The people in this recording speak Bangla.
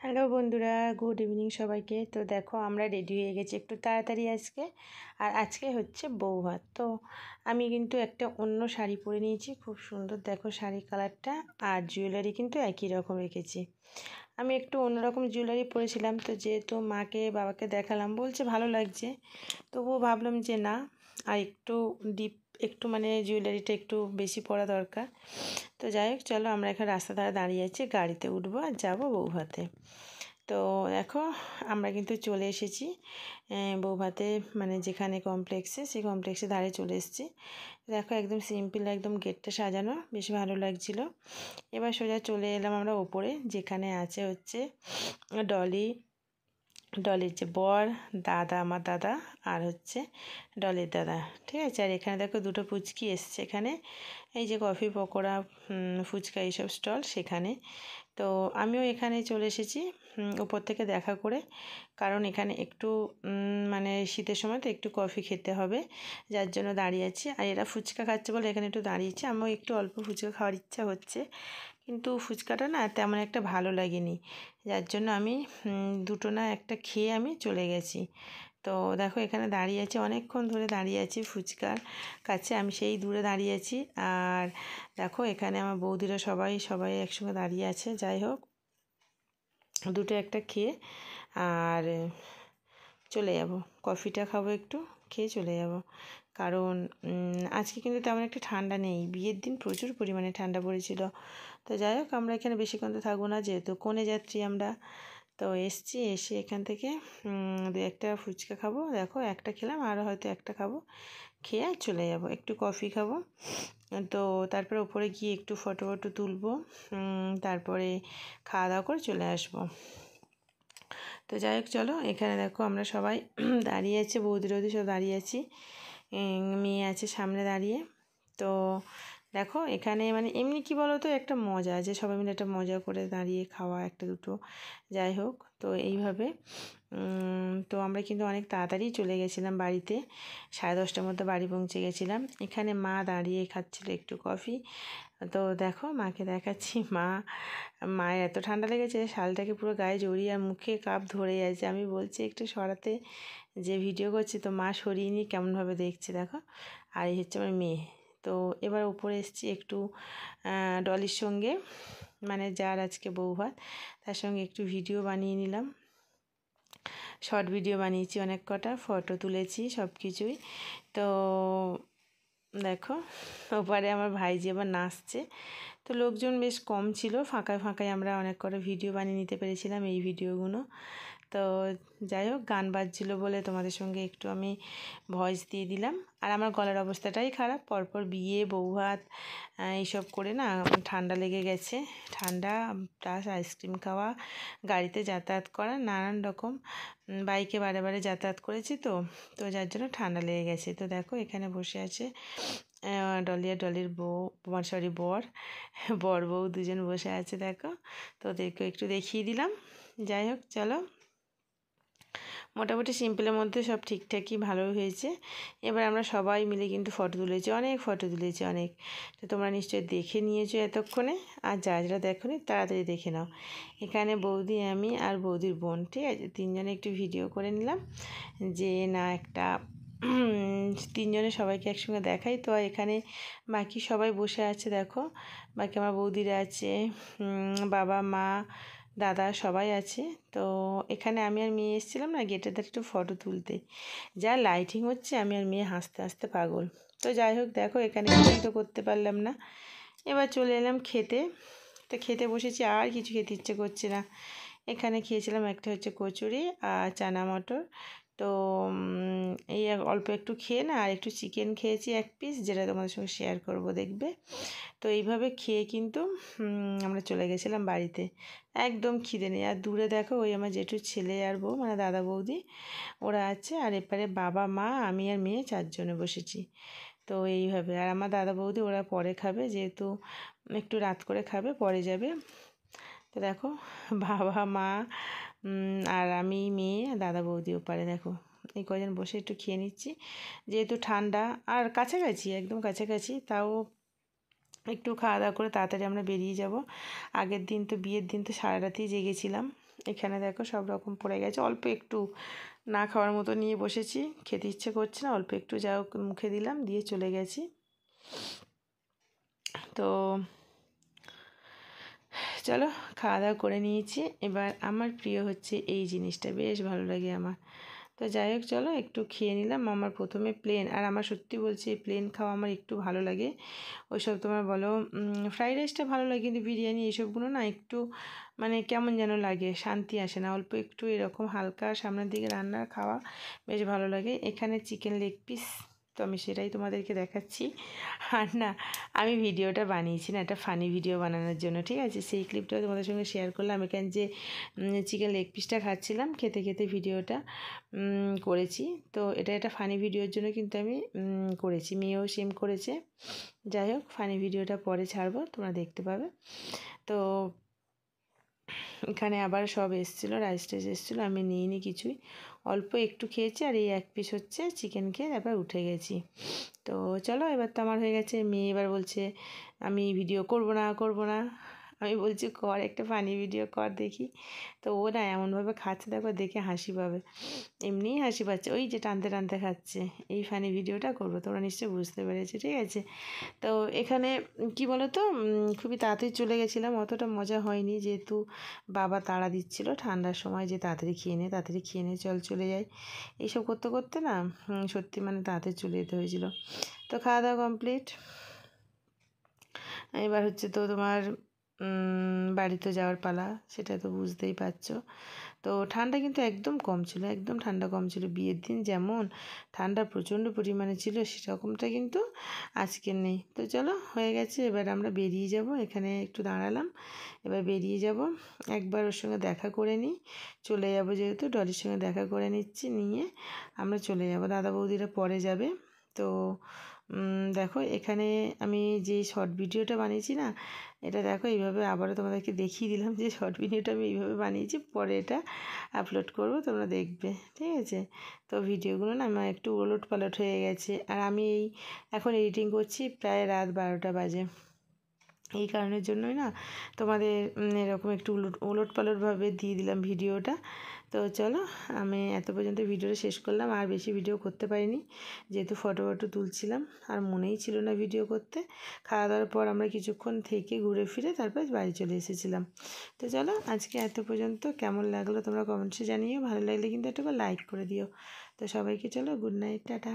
হ্যালো বন্ধুরা, গুড ইভিনিং সবাইকে। তো দেখো আমরা রেডি হয়ে গেছি একটু তাড়াতাড়ি আজকে। আর আজকে হচ্ছে বৌভাত। তো আমি কিন্তু একটা অন্য শাড়ি পরে নিয়েছি, খুব সুন্দর দেখো শাড়ি কালারটা। আর জুয়েলারি কিন্তু একই রকম রেখেছি। আমি একটু অন্যরকম জুয়েলারি পরেছিলাম, তো যেহেতু মাকে বাবাকে দেখালাম, বলছে ভালো লাগছে, তবুও ভাবলাম যে না, আর একটু ডিপ একটু মানে জুয়েলারিটা একটু বেশি পরা দরকার। তো যাই হোক, চলো আমরা এখানে রাস্তা ধারে দাঁড়িয়ে আছি, গাড়িতে উঠবো আর যাবো বৌভাতে। তো দেখো আমরা কিন্তু চলে এসেছি বৌভাতে, মানে যেখানে কমপ্লেক্সে, সেই কমপ্লেক্সে ধারে চলে এসেছি। দেখো একদম সিম্পল, একদম গেটটা সাজানো, বেশ ভালো লাগছিল। এবার সোজা চলে এলাম আমরা ওপরে, যেখানে আছে হচ্ছে ডলির যে বর, দাদা, আমার দাদা, আর হচ্ছে ডলির দাদা, ঠিক আছে। আর এখানে দেখো দুটো পুচকি এসছে এখানে, এই যে কফি পকোড়া, ফুচকা এইসব স্টল সেখানে। তো আমিও এখানে চলে এসেছি উপর থেকে দেখা করে, কারণ এখানে একটু মানে শীতের সময় তো একটু কফি খেতে হবে, যার জন্য দাঁড়িয়ে আছি। আর এরা ফুচকা খাচ্ছে বলে এখানে একটু দাঁড়িয়েছি, আমিও একটু অল্প ফুচকা খাওয়ার ইচ্ছা হচ্ছে, কিন্তু ফুচকাটা না তেমন একটা ভালো লাগেনি, যার জন্য আমি দুটো না একটা খেয়ে আমি চলে গেছি। তো দেখো এখানে দাঁড়িয়ে আছি, অনেকক্ষণ ধরে দাঁড়িয়ে আছি ফুচকার কাছে, আমি সেই দূরে দাঁড়িয়ে আছি। আর দেখো এখানে আমার বৌদিরা সবাই সবাই একসঙ্গে দাঁড়িয়ে আছে। যাই হোক, দুটো একটা খেয়ে আর চলে যাব, কফিটা খাবো, একটু খেয়ে চলে যাব। কারণ আজকে কিন্তু তেমন একটা ঠান্ডা নেই, বিয়ের দিন প্রচুর পরিমাণে ঠান্ডা পড়েছিল। তো যাই হোক, আমরা এখানে বেশিক্ষণ তো থাকবো না, যেহেতু কনে যাত্রী আমরা। তো এসছি, এসে এখান থেকে দু একটা ফুচকা খাবো, দেখো একটা খেলাম, আরও হয়তো একটা খাবো, খেয়ে চলে যাব, একটু কফি খাবো। তো তারপরে ওপরে গিয়ে একটু ফটো ফটো তুলবো, তারপরে খাওয়া দাওয়া করে চলে আসবো। তো যাই হোক, চলো এখানে দেখো আমরা সবাই দাঁড়িয়ে আছি, বৌদি রৌদি সব দাঁড়িয়ে আছি, মেয়ে আছে সামনে দাঁড়িয়ে। তো দেখো এখানে মানে এমনি কি বলো তো, একটা মজা আছে, সবাই মিলে একটা মজা করে দাঁড়িয়ে খাওয়া একটা দুটো। যাই হোক, তো এইভাবে তো আমরা কিন্তু অনেক তাড়াতাড়ি চলে গেছিলাম বাড়িতে, 10:30টার মধ্যে বাড়ি পৌঁছে গেছিলাম। এখানে মা দাঁড়িয়ে খাচ্ছিল একটু কফি। তো দেখো মাকে দেখাচ্ছি, মায়ের এত ঠান্ডা লেগেছে, শালটাকে পুরো গায়ে জড়িয়ে আর মুখে কাপ ধরে আছে। আমি বলছি একটু সরাতে, যে ভিডিও করছি, তো মা সরিয়ে নিয়ে কেমনভাবে দেখছে দেখো। আর এই হচ্ছে আমার মেয়ে। তো এবার উপরে এসেছি একটু ডলির সঙ্গে, মানে যার আজকে বৌভাত, তার সঙ্গে একটু ভিডিও বানিয়ে নিলাম, শর্ট ভিডিও বানিয়েছি, অনেক কটা ফটো তুলেছি সব কিছুই। তো দেখো ওপারে আমার ভাইজি আবার নাচছে। তো লোকজন বেশ কম ছিল, ফাঁকায় ফাঁকায় আমরা অনেক কটা ভিডিও বানিয়ে নিতে পেরেছিলাম, এই ভিডিওগুলো। তো যাই হোক, গান বাজছিল বলে তোমাদের সঙ্গে একটু আমি ভয়েস দিয়ে দিলাম। আর আমার গলার অবস্থাটাই খারাপ, পরপর বিয়ে বৌভাত এইসব করে না ঠান্ডা লেগে গেছে, ঠান্ডা প্লাস আইসক্রিম খাওয়া, গাড়িতে যাতায়াত করা, নানান রকম বাইকে বারে বারে যাতায়াত করেছি, তো তো যার জন্য ঠান্ডা লেগে গেছে। তো দেখো এখানে বসে আছে ডলি আর ডলির বউ, সরি বর, বর বউ দুজন বসে আছে দেখো। তো ওদেরকে একটু দেখিয়ে দিলাম। যাই হোক, চলো মোটামুটি সিম্পলের মধ্যে সব ঠিকঠাকই ভালো হয়েছে। এবার আমরা সবাই মিলে কিন্তু ফটো তুলেছি, অনেক ফটো তুলেছি, অনেক। তো তোমরা নিশ্চয়ই দেখে নিয়েছো এতক্ষণে, আর যারা যারা দেখোনি তাড়াতাড়ি দেখে নাও। এখানে বৌদি, আমি আর বৌদির বোন, ঠিক আছে, তিনজনে একটু ভিডিও করে নিলাম, যে না একটা তিনজনে সবাইকে একসঙ্গে দেখাই। তো এখানে বাকি সবাই বসে আছে দেখো, বাকি আমার বৌদিরা আছে, বাবা মা দাদা সবাই আছে। তো এখানে আমি আর মেয়ে এসেছিলাম না গেটের ধারে একটু ফটো তুলতে, যা লাইটিং হচ্ছে, আমি আর মেয়ে হাসতে হাসতে পাগল। তো যাই হোক, দেখো এখানে কিছুই তো করতে পারলাম না। এবার চলে এলাম খেতে। তো খেতে বসেছি, আর কিছু খেতে ইচ্ছে করছে না। এখানে খেয়েছিলাম একটা হচ্ছে কচুরি আর চানা মটর। তো এই অল্প একটু খেয়ে না, আর একটু চিকেন খেয়েছি এক পিস, যেটা তোমাদের সঙ্গে শেয়ার করব দেখবে। তো এইভাবে খেয়ে কিন্তু আমরা চলে গেছিলাম বাড়িতে, একদম খিদে নেই। আর দূরে দেখো ওই আমার জেঠুর ছেলে আর বউ, মানে দাদা বৌদি, ওরা আছে। আর এপারে বাবা মা আমি আর মেয়ে চারজনে বসেছি। তো এইভাবে, আর আমার দাদা বৌদি ওরা পরে খাবে, যেহেতু একটু রাত করে খাবে, পরে যাবে। তো দেখো বাবা মা আর আমি, মেয়ে, দাদা বৌদি ওপারে দেখো, এই কজন বসে একটু খেয়ে নিচ্ছি, যেহেতু ঠান্ডা আর কাছাকাছি, একদম কাছাকাছি, তাও একটু খাওয়া দাওয়া করে তাড়াতাড়ি আমরা বেরিয়ে যাব। আগের দিন তো বিয়ের দিন তো সারা রাতেই জেগেছিলাম। এখানে দেখো সব রকম পড়ে গেছে, অল্প একটু না খাওয়ার মতো নিয়ে বসেছি, খেতে ইচ্ছে করছে না, অল্প একটু যা হোক মুখে দিলাম, দিয়ে চলে গেছি। তো চলো খাওয়া দাওয়া করে নিয়েছি। এবার আমার প্রিয় হচ্ছে এই জিনিসটা, বেশ ভালো লাগে আমার। তো যাই হোক চলো একটু খেয়ে নিলাম। আমার প্রথমে প্লেন, আর আমার সত্যি বলছি এই প্লেন খাওয়া আমার একটু ভালো লাগে। ওইসব তোমার বলো ফ্রাইড রাইসটা ভালো লাগে, কিন্তু বিরিয়ানি এসবগুলো না একটু মানে কেমন যেন লাগে, শান্তি আসে না। অল্প একটু এরকম হালকা সামনের দিকে রান্না খাওয়া বেশ ভালো লাগে। এখানে চিকেন লেগ পিস, তো আমি সেটাই তোমাদেরকে দেখাচ্ছি। আর না, আমি ভিডিওটা বানিয়েছি না একটা ফানি ভিডিও বানানোর জন্য, ঠিক আছে? সেই ক্লিপটাও তোমাদের সঙ্গে শেয়ার করলাম। এখানে যে চিকেন লেগ পিসটা খাচ্ছিলাম খেতে খেতে ভিডিওটা করেছি। তো এটা একটা ফানি ভিডিওর জন্য কিন্তু আমি করেছি, মেয়েও সেম করেছে। যাই হোক ফানি ভিডিওটা পরে ছাড়বো, তোমরা দেখতে পাবে। তো এখানে আবার সব এসেছিলো, রাইস টাইস এসেছিলো, আমি নিইনি কিছুই, অল্প একটু খেয়েছি। আর এই এক পিস হচ্ছে চিকেন খেয়ে তারপর উঠে গেছি। তো চলো এবার তো আমার হয়ে গেছে। মেয়ে এবার বলছে আমি ভিডিও করব না করব না, আমি বলছি কর, একটা ফানি ভিডিও কর দেখি। তো ও না এমনভাবে খাচ্ছে, দেখো দেখে হাসি পাবে, এমনিই হাসি পাচ্ছে, ওই যে টানতে টানতে খাচ্ছে। এই ফানি ভিডিওটা করবো, তোমরা নিশ্চয়ই বুঝতে পেরেছো, ঠিক আছে? তো এখানে কি বলো তো, খুবই তাড়াতাড়ি চলে গেছিলাম, অতটা মজা হয়নি, যেহেতু বাবা তাড়া দিচ্ছিলো ঠান্ডার সময় যে তাড়াতাড়ি খেয়ে নে, তাড়াতাড়ি খেয়ে নে, চল চলে যাই। এইসব করতে করতে না সত্যি মানে তাড়াতাড়ি চলে যেতে হয়েছিল। তো খাওয়া দাওয়া কমপ্লিট। এবার হচ্ছে তো তোমার বাড়িতে যাওয়ার পালা, সেটা তো বুঝতেই পারছো। তো ঠান্ডা কিন্তু একদম কম ছিল, একদম ঠান্ডা কম ছিল। বিয়ের দিন যেমন ঠান্ডা প্রচণ্ড পরিমাণে ছিল, সেরকমটা কিন্তু আজকে নেই। তো চলো হয়ে গেছে, এবার আমরা বেরিয়ে যাব। এখানে একটু দাঁড়ালাম, এবার বেরিয়ে যাব। একবার ওর সঙ্গে দেখা করে নিই, চলে যাব, যেহেতু ডলির সঙ্গে দেখা করে নিচ্ছি, নিয়ে আমরা চলে যাব। দাদা বৌদিরা পরে যাবে। তো দেখো এখানে আমি যে শর্ট ভিডিওটা বানিয়েছি না, এটা দেখো এইভাবে আবারও তোমাদেরকে দেখিয়ে দিলাম যে শর্ট ভিডিওটা আমি এইভাবে বানিয়েছি, পরে এটা আপলোড করব, তোমরা দেখবে, ঠিক আছে? তো ভিডিওগুলো না আমার একটু ওলট পালট হয়ে গেছে, আর আমি এখন এডিটিং করছি, প্রায় রাত 12টা বাজে। এই কারণের জন্যই না তোমাদের এরকম একটু ওলট পালটভাবে দিয়ে দিলাম ভিডিওটা। তো চলো আমি এত পর্যন্ত ভিডিওটা শেষ করলাম, আর বেশি ভিডিও করতে পারিনি, যেহেতু ফটো তুলছিলাম, আর মনেই ছিল না ভিডিও করতে। খাওয়া দাওয়ার পর আমরা কিছুক্ষণ থেকে ঘুরে ফিরে তারপর বাড়ি চলে এসেছিলাম। তো চলো আজকে এত পর্যন্ত, কেমন লাগলো তোমরা কমেন্টসে জানিও, ভালো লাগলে কিন্তু একটা লাইক করে দিও। তো সবাইকে চলো গুড নাইট, টাটা।